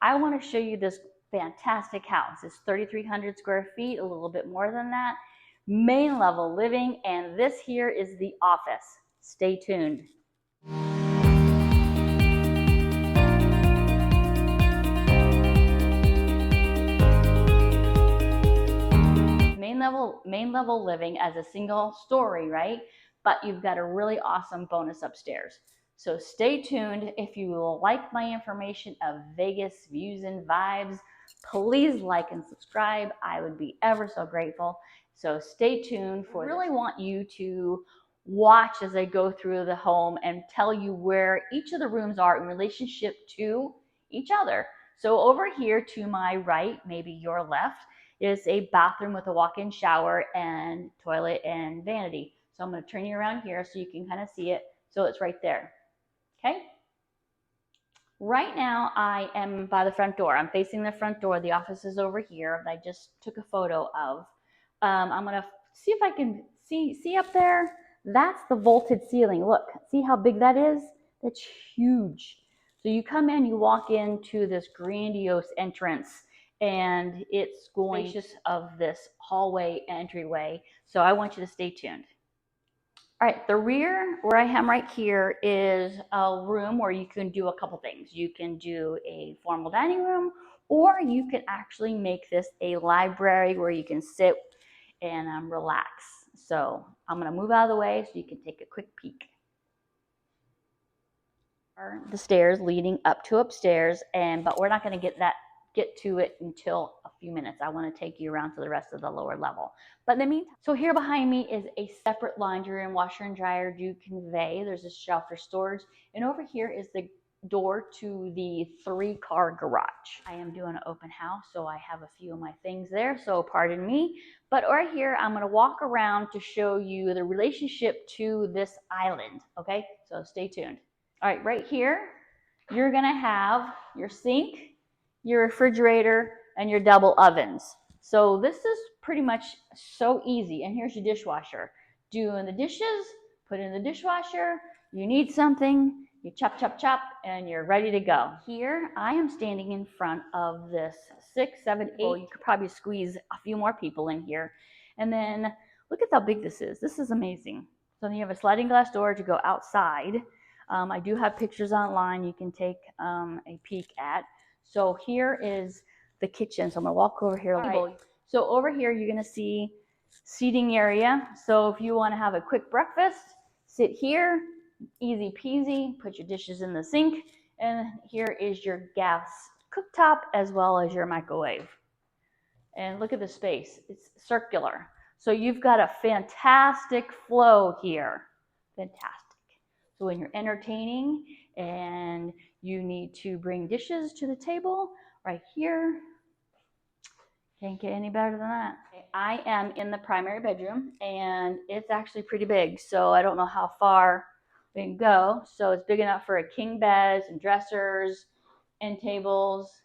I want to show you this fantastic house. It's 3,300 square feet, a little bit more than that. Main level living, and this here is the office. Stay tuned. Main level living as a single story, right? But you've got a really awesome bonus upstairs. So stay tuned. If you like my information of Vegas views and vibes, please like and subscribe. I would be ever so grateful. So stay tuned for this. I really want you to watch as I go through the home and tell you where each of the rooms are in relationship to each other. So over here to my right, maybe your left, is a bathroom with a walk-in shower and toilet and vanity. So I'm going to turn you around here so you can kind of see it. So it's right there. Okay. Right now I am by the front door. I'm facing the front door. The office is over here that I just took a photo of. I'm going to see if I can see up there. That's the vaulted ceiling. Look, see how big that is? That's huge. So you come in, you walk into this grandiose entrance, and it's going spacious of this hallway entryway. So I want you to stay tuned. All right, the rear where I am right here is a room where you can do a couple things. You can do a formal dining room, or you can actually make this a library where you can sit and relax. So I'm going to move out of the way so you can take a quick peek. The stairs leading up to upstairs, but we're not going to get to it until a few minutes. I want to take you around to the rest of the lower level. But in the meantime, so here behind me is a separate laundry room, washer and dryer do convey. There's a shelf for storage, and over here is the door to the 3-car garage. I am doing an open house, so I have a few of my things there, so pardon me. But right here, I'm going to walk around to show you the relationship to this island. Okay, so stay tuned. All right, right here, you're going to have your sink, your refrigerator, and your double ovens. So this is pretty much so easy. And here's your dishwasher. Doing the dishes, put it in the dishwasher. You need something, you chop, chop, chop, and you're ready to go. Here, I am standing in front of this 6, 7, 8. You could probably squeeze a few more people in here. And then look at how big this is. This is amazing. So then you have a sliding glass door to go outside. I do have pictures online you can take a peek at. So here is the kitchen. So I'm going to walk over here. Right. So over here, you're going to see seating area. So if you want to have a quick breakfast, sit here, easy peasy, put your dishes in the sink. And here is your gas cooktop as well as your microwave. And look at the space. It's circular. So you've got a fantastic flow here. Fantastic. So when you're entertaining and you need to bring dishes to the table, right here, can't get any better than that. I am in the primary bedroom, and it's actually pretty big, so I don't know how far we can go. So it's big enough for a king bed and dressers and tables.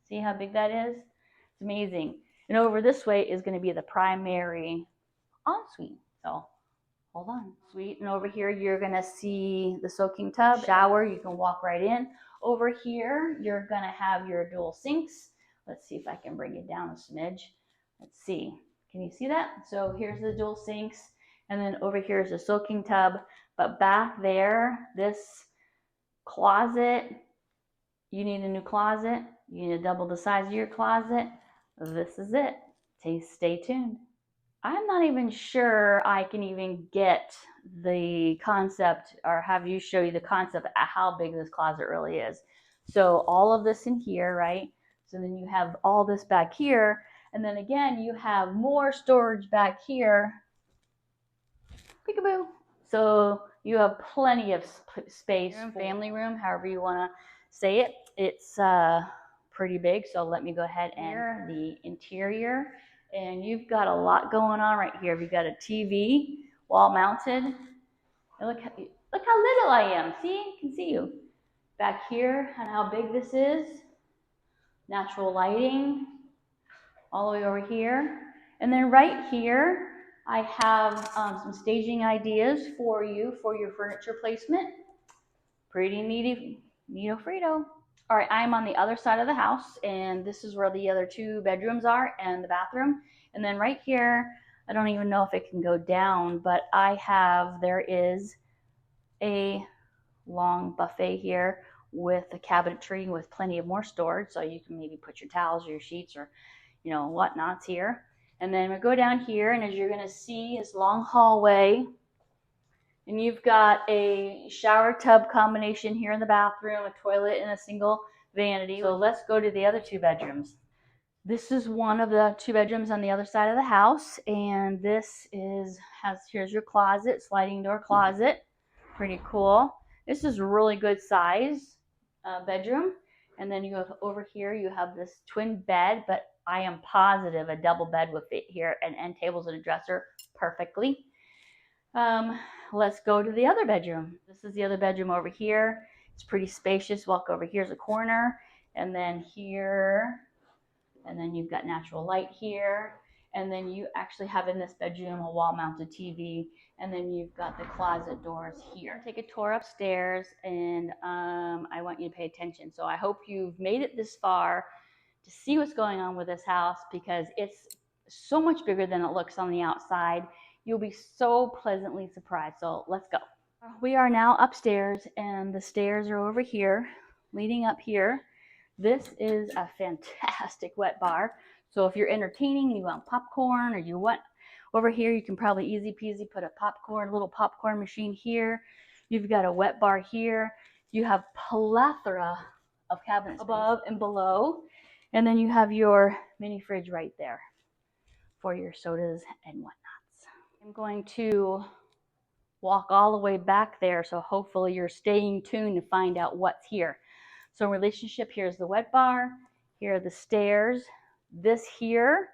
See how big that is? It's amazing. And over this way is going to be the primary ensuite. So hold on. Sweet. And over here, you're going to see the soaking tub, shower. You can walk right in. Over here, you're going to have your dual sinks. Let's see if I can bring it down a smidge. Let's see. Can you see that? So here's the dual sinks. And then over here is the soaking tub. But back there, this closet, you need a new closet. You need to double the size of your closet. This is it. Stay tuned. I'm not even sure I can even get the concept or have you show you the concept of how big this closet really is. So all of this in here, right? So then you have all this back here. And then again, you have more storage back here. Peekaboo. So you have plenty of space, family room, however you want to say it. It's pretty big. So let me go ahead and the interior. And you've got a lot going on right here. You've got a TV, wall mounted. And look how little I am. See, I can see you. Back here, and how big this is. Natural lighting, all the way over here. And then right here, I have some staging ideas for you for your furniture placement. Pretty neato-frito. All right, I'm on the other side of the house, and this is where the other 2 bedrooms are and the bathroom. And then right here, I don't even know if it can go down, but there is a long buffet here with a cabinetry with plenty of more storage, so you can maybe put your towels or your sheets or whatnots here. And then we go down here, and as you're going to see, this long hallway, and you've got a shower tub combination here in the bathroom, a toilet, and a single vanity. So let's go to the other 2 bedrooms. This is one of the 2 bedrooms on the other side of the house, and here's your closet, sliding door closet. Pretty cool. This is really good size bedroom. And then you have over here, you have this twin bed, but I am positive a double bed would fit here, and end tables and a dresser perfectly. Let's go to the other bedroom. This is the other bedroom over here. It's pretty spacious. Walk over, here's a corner, and then here, and then you've got natural light here, and then you actually have in this bedroom a wall-mounted TV, and then you've got the closet doors here. Take a tour upstairs, and I want you to pay attention. So I hope you've made it this far to see what's going on with this house, because it's so much bigger than it looks on the outside. You'll be so pleasantly surprised. So let's go. We are now upstairs, and the stairs are over here, leading up here. This is a fantastic wet bar. So if you're entertaining, you want popcorn, or you want over here, you can probably easy peasy put a little popcorn machine here. You've got a wet bar here. You have plethora of cabinets above and below. And then you have your mini fridge right there for your sodas and whatnots. I'm going to walk all the way back there, so hopefully you're staying tuned to find out what's here. So relationship, here's the wet bar, here are the stairs. This here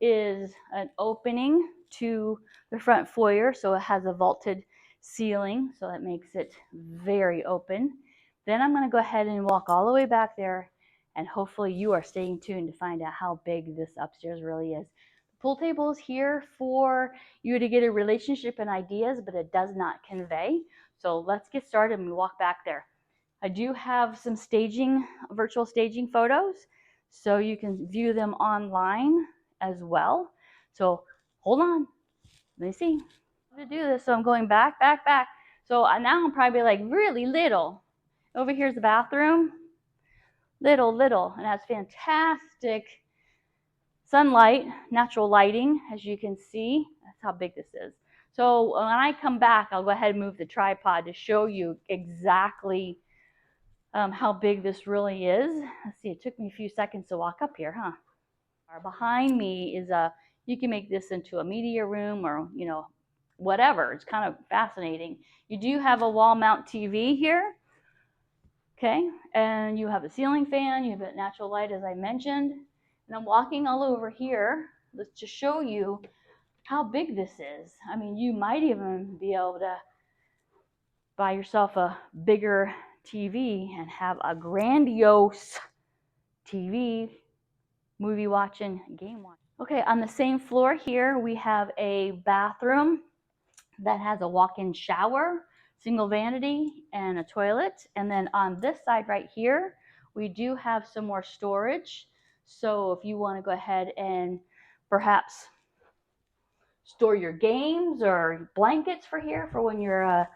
is an opening to the front foyer, so it has a vaulted ceiling, so that makes it very open. Then I'm going to go ahead and walk all the way back there, and hopefully you are staying tuned to find out how big this upstairs really is. The pool table is here for you to get a relationship and ideas, but it does not convey. So let's get started and walk back there. I do have some virtual staging photos, so you can view them online as well. So hold on, let me see how to do this. So I'm going back. So now I'm probably like really little. Over here's the bathroom, little, and has fantastic sunlight, natural lighting, as you can see. That's how big this is. So when I come back, I'll go ahead and move the tripod to show you exactly how big this really is. Let's see, it took me a few seconds to walk up here, huh? Behind me is you can make this into a media room, or whatever. It's kind of fascinating. You do have a wall mount TV here, okay, and you have a ceiling fan, you have a natural light, as I mentioned. And I'm walking all over here to show you how big this is. I mean, you might even be able to buy yourself a bigger TV and have a grandiose TV, movie watching, game watching. Okay, on the same floor here, we have a bathroom that has a walk-in shower, single vanity, and a toilet. And then on this side right here, we do have some more storage. So if you want to go ahead and perhaps store your games or blankets for here for when you're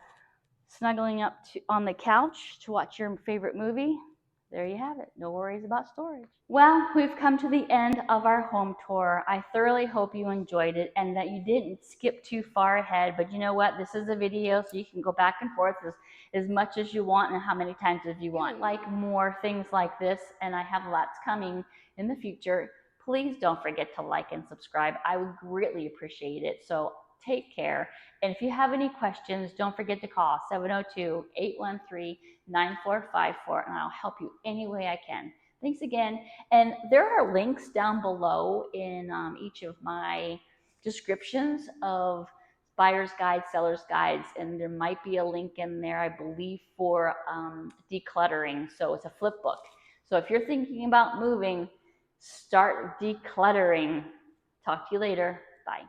snuggling up on the couch to watch your favorite movie, there you have it. No worries about storage. Well, we've come to the end of our home tour. I thoroughly hope you enjoyed it and that you didn't skip too far ahead. But you know what? This is a video, so you can go back and forth as much as you want and how many times as you want. Like more things like this, and I have lots coming in the future. Please don't forget to like and subscribe. I would greatly appreciate it. So take care. And if you have any questions, don't forget to call 702-813-9454, and I'll help you any way I can. Thanks again. And there are links down below in each of my descriptions of buyer's guides, seller's guides, and there might be a link in there, I believe, for decluttering. So it's a flip book. So if you're thinking about moving, start decluttering. Talk to you later. Bye.